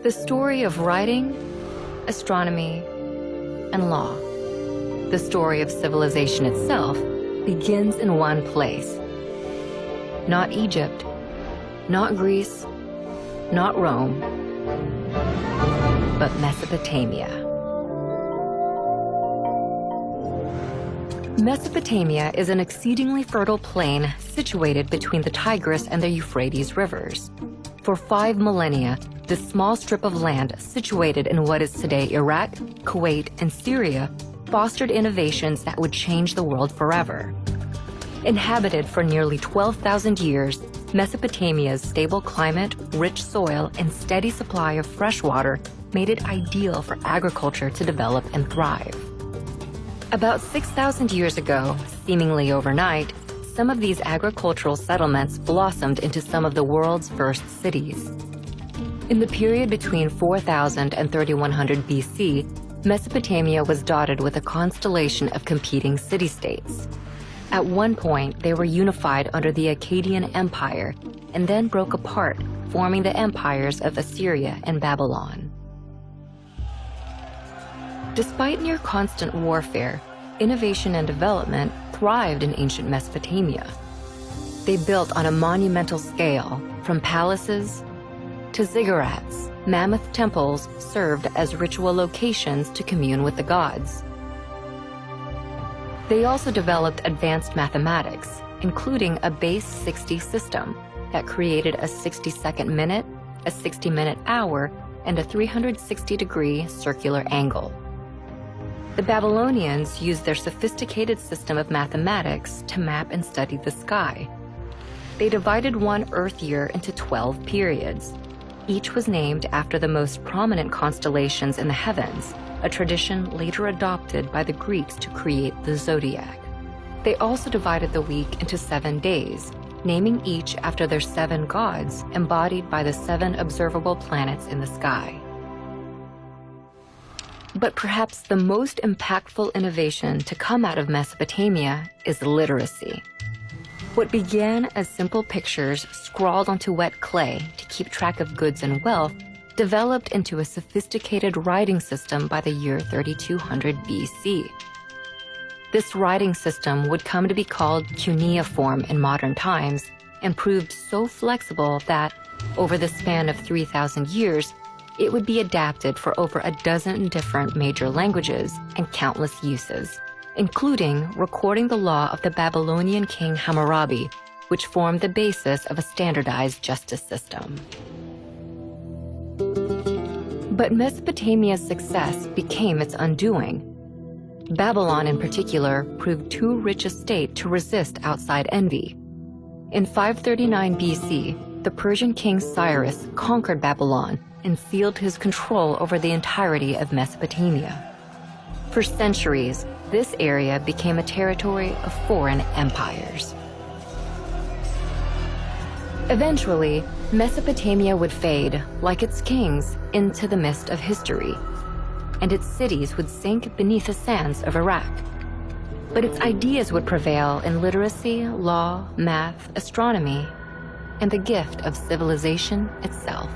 The story of writing, astronomy, and law. The story of civilization itself begins in one place. Not Egypt, not Greece, not Rome, but Mesopotamia. Mesopotamia is an exceedingly fertile plain situated between the Tigris and the Euphrates rivers. For 5 millennia, this small strip of land situated in what is today Iraq, Kuwait, and Syria fostered innovations that would change the world forever. Inhabited for nearly 12,000 years, Mesopotamia's stable climate, rich soil, and steady supply of fresh water made it ideal for agriculture to develop and thrive. About 6,000 years ago, seemingly overnight, some of these agricultural settlements blossomed into some of the world's first cities. In the period between 4000 and 3100 BC, Mesopotamia was dotted with a constellation of competing city-states. At one point, they were unified under the Akkadian Empire and then broke apart, forming the empires of Assyria and Babylon. Despite near constant warfare, innovation and development thrived in ancient Mesopotamia. They built on a monumental scale, from palaces to ziggurats. Mammoth temples served as ritual locations to commune with the gods. They also developed advanced mathematics, including a base 60 system that created a 60-second minute, a 60-minute hour, and a 360-degree circular angle. The Babylonians used their sophisticated system of mathematics to map and study the sky. They divided one Earth year into 12 periods. Each was named after the most prominent constellations in the heavens, a tradition later adopted by the Greeks to create the zodiac. They also divided the week into 7 days, naming each after their 7 gods embodied by the 7 observable planets in the sky. But perhaps the most impactful innovation to come out of Mesopotamia is literacy. What began as simple pictures scrawled onto wet clay to keep track of goods and wealth developed into a sophisticated writing system by the year 3200 BC. This writing system would come to be called cuneiform in modern times and proved so flexible that, over the span of 3,000 years, it would be adapted for over a dozen different major languages and countless uses, including recording the law of the Babylonian king Hammurabi, which formed the basis of a standardized justice system. But Mesopotamia's success became its undoing. Babylon, in particular, proved too rich a state to resist outside envy. In 539 BC, the Persian king Cyrus conquered Babylon and sealed his control over the entirety of Mesopotamia. For centuries, this area became a territory of foreign empires. Eventually, Mesopotamia would fade, like its kings, into the mist of history, and its cities would sink beneath the sands of Iraq. But its ideas would prevail in literacy, law, math, astronomy, and the gift of civilization itself.